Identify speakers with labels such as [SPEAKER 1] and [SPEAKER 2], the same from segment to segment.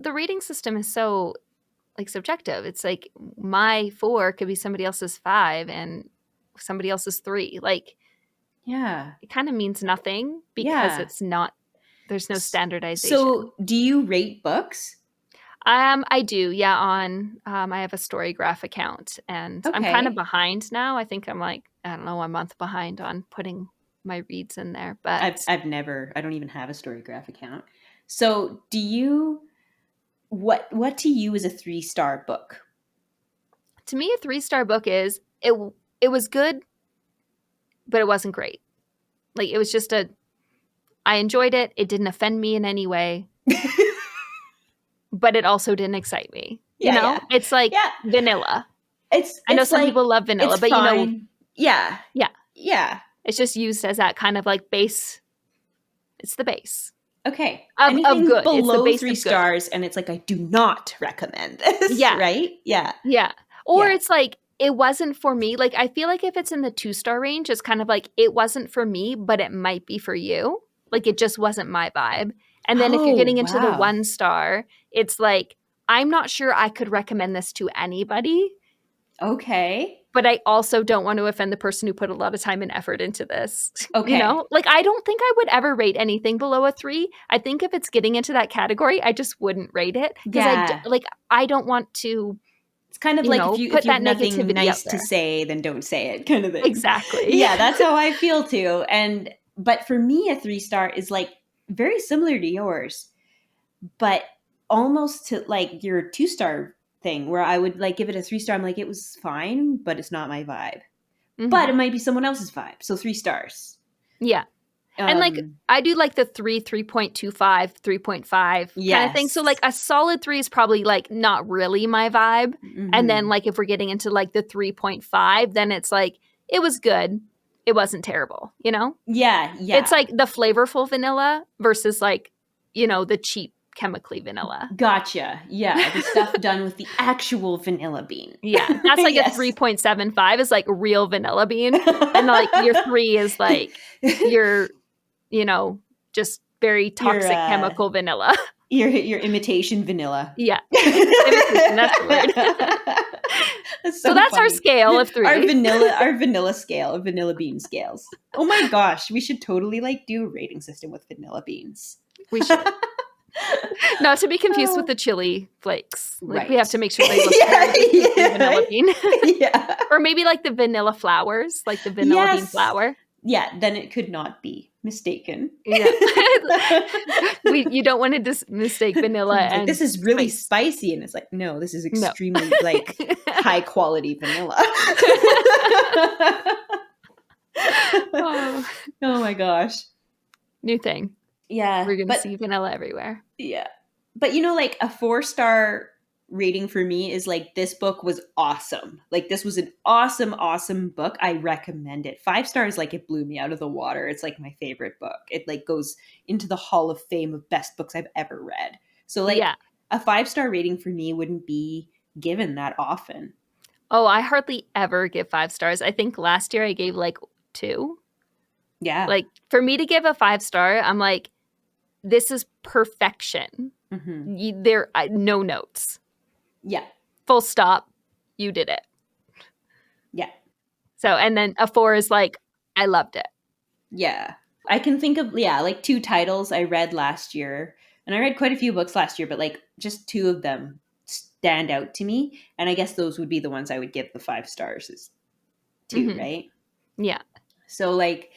[SPEAKER 1] the rating system is so like subjective. It's like my 4 could be somebody else's 5 and somebody else's 3. Like,
[SPEAKER 2] yeah,
[SPEAKER 1] it kind of means nothing because
[SPEAKER 2] yeah.
[SPEAKER 1] it's not, there's no standardization.
[SPEAKER 2] So do you rate books?
[SPEAKER 1] I do. Yeah. I have a Storygraph account and I'm kind of
[SPEAKER 2] Okay.
[SPEAKER 1] behind now. I think I'm like, I don't know, a month behind on putting my reads in there, but
[SPEAKER 2] I don't even have a Storygraph account. So do you, what to you is a 3-star book?
[SPEAKER 1] to me, a 3-star book is it was good, but it wasn't great. Like, it was just I enjoyed it. It didn't offend me in any way, but it also didn't excite me. You
[SPEAKER 2] Yeah,
[SPEAKER 1] know,
[SPEAKER 2] yeah.
[SPEAKER 1] it's like
[SPEAKER 2] Yeah.
[SPEAKER 1] vanilla. I know
[SPEAKER 2] It's
[SPEAKER 1] some
[SPEAKER 2] like,
[SPEAKER 1] people love vanilla,
[SPEAKER 2] it's
[SPEAKER 1] but you know,
[SPEAKER 2] fine. Yeah.
[SPEAKER 1] yeah,
[SPEAKER 2] Yeah.
[SPEAKER 1] it's just used as that kind of like base. It's the base
[SPEAKER 2] Okay.
[SPEAKER 1] of
[SPEAKER 2] Anything
[SPEAKER 1] good. It's the
[SPEAKER 2] below
[SPEAKER 1] base
[SPEAKER 2] three
[SPEAKER 1] of good.
[SPEAKER 2] stars and it's like, I do not recommend this,
[SPEAKER 1] Yeah.
[SPEAKER 2] right? Yeah.
[SPEAKER 1] Yeah. Or
[SPEAKER 2] Yeah.
[SPEAKER 1] it's like, it wasn't for me. Like, I feel like if it's in the 2-star range, it's kind of like, it wasn't for me, but it might be for you. Like, it just wasn't my vibe. And then if you're
[SPEAKER 2] Oh,
[SPEAKER 1] getting into the
[SPEAKER 2] wow.
[SPEAKER 1] 1-star, it's like, I'm not sure I could recommend this to anybody,
[SPEAKER 2] Okay.
[SPEAKER 1] but I also don't want to offend the person who put a lot of time and effort into this. You
[SPEAKER 2] Okay.
[SPEAKER 1] know? Like, I don't think I would ever rate anything below a 3. I think if it's getting into that category, I just wouldn't rate it because
[SPEAKER 2] Yeah.
[SPEAKER 1] I don't want to,
[SPEAKER 2] It's kind of like if
[SPEAKER 1] put
[SPEAKER 2] you
[SPEAKER 1] that
[SPEAKER 2] have nothing
[SPEAKER 1] negativity out
[SPEAKER 2] nice to
[SPEAKER 1] there.
[SPEAKER 2] say, then don't say it, kind of thing.
[SPEAKER 1] Exactly.
[SPEAKER 2] Yeah, that's how I feel too. But for me, a 3-star is like very similar to yours, but almost to like your 2-star thing, where I would like give it a 3-star. I'm like, it was fine, but it's not my vibe. But
[SPEAKER 1] Mhm.
[SPEAKER 2] it might be someone else's vibe. So 3 stars.
[SPEAKER 1] Yeah. And, like,
[SPEAKER 2] Um,
[SPEAKER 1] I do, like, the 3, 3.25, 3.5 kinda thing. So,
[SPEAKER 2] yes.
[SPEAKER 1] like, a solid 3 is probably, like, not really my vibe. And then,
[SPEAKER 2] Hmm.
[SPEAKER 1] like, if we're getting into, like, the 3.5, then it's like, it was good. It wasn't terrible, you know?
[SPEAKER 2] Yeah,
[SPEAKER 1] It's
[SPEAKER 2] yeah.
[SPEAKER 1] like the flavorful vanilla versus, like, the cheap chemically vanilla.
[SPEAKER 2] Gotcha. Yeah, the stuff done with the actual vanilla bean.
[SPEAKER 1] Yeah. That's like a
[SPEAKER 2] Yes.
[SPEAKER 1] 3.75 is, like, real vanilla bean. And, like, your 3 is, like, your you know, just very
[SPEAKER 2] your
[SPEAKER 1] toxic chemical vanilla.
[SPEAKER 2] your imitation vanilla.
[SPEAKER 1] Yeah. Imitation, that's the word.
[SPEAKER 2] That's
[SPEAKER 1] So
[SPEAKER 2] so
[SPEAKER 1] that's our
[SPEAKER 2] funny.
[SPEAKER 1] scale of 3.
[SPEAKER 2] Our vanilla scale, of vanilla bean scales. Oh my gosh, we should totally like do a rating system with vanilla beans.
[SPEAKER 1] We should. Not to be confused with
[SPEAKER 2] Oh,
[SPEAKER 1] the chili flakes. Like, we
[SPEAKER 2] right.
[SPEAKER 1] have to make sure they look very
[SPEAKER 2] Yeah,
[SPEAKER 1] distinctly vanilla
[SPEAKER 2] yeah.
[SPEAKER 1] bean.
[SPEAKER 2] Yeah.
[SPEAKER 1] Or maybe like the vanilla flowers, like the vanilla bean
[SPEAKER 2] Yes.
[SPEAKER 1] flour.
[SPEAKER 2] Yeah, then it could not be mistaken.
[SPEAKER 1] Yeah. You don't want to mistake vanilla
[SPEAKER 2] Someone's like, this
[SPEAKER 1] and
[SPEAKER 2] is really
[SPEAKER 1] spice.
[SPEAKER 2] spicy. And it's like, no, this is
[SPEAKER 1] No.
[SPEAKER 2] extremely like high quality vanilla.
[SPEAKER 1] Oh,
[SPEAKER 2] Oh my gosh.
[SPEAKER 1] new thing.
[SPEAKER 2] Yeah.
[SPEAKER 1] We're going to see vanilla everywhere.
[SPEAKER 2] Yeah. But like a 4-star rating for me is like, this book was awesome. Like, this was an awesome, awesome book. I recommend it. 5 stars, like, it blew me out of the water. It's like my favorite book. It like goes into the Hall of Fame of best books I've ever read. So like
[SPEAKER 1] Yeah.
[SPEAKER 2] a 5-star rating for me wouldn't be given that often.
[SPEAKER 1] Oh, I hardly ever give 5 stars. I think last year I gave like 2.
[SPEAKER 2] Yeah.
[SPEAKER 1] Like, for me to give a 5-star, I'm like, this is perfection.
[SPEAKER 2] Mm-hmm.
[SPEAKER 1] There, no notes.
[SPEAKER 2] Yeah.
[SPEAKER 1] Full stop. You did it.
[SPEAKER 2] Yeah.
[SPEAKER 1] So, and then a 4 is like, I loved it.
[SPEAKER 2] Yeah. I can think of, like 2 titles I read last year. And I read quite a few books last year, but like just 2 of them stand out to me. And I guess those would be the ones I would give the 5 stars to, right?
[SPEAKER 1] Yeah.
[SPEAKER 2] So like,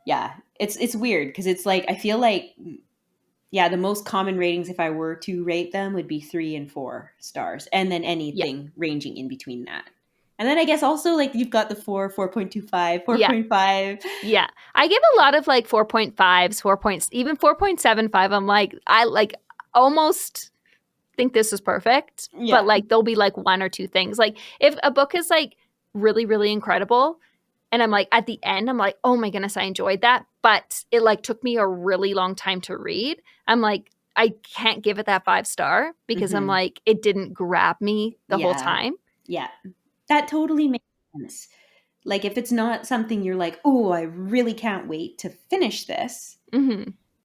[SPEAKER 2] yeah, it's weird because it's like, I feel like, yeah, the most common ratings, if I were to rate them, would be 3 and 4 stars. And then anything ranging in between that. And then I guess also like you've got the 4, 4.25, 4.5.
[SPEAKER 1] Yeah. I give a lot of like 4.5s, 4 points, even 4.75. I'm like, I like almost think this is perfect,
[SPEAKER 2] Yeah.
[SPEAKER 1] but like there'll be like 1 or 2 things. Like, if a book is like really, really incredible, and I'm like, at the end, I'm like, oh my goodness, I enjoyed that. But it like took me a really long time to read. I'm like, I can't give it that 5-star because I'm like, it didn't grab me the whole time.
[SPEAKER 2] Yeah. That totally makes sense. Like if it's not something you're like, oh, I really can't wait to finish this,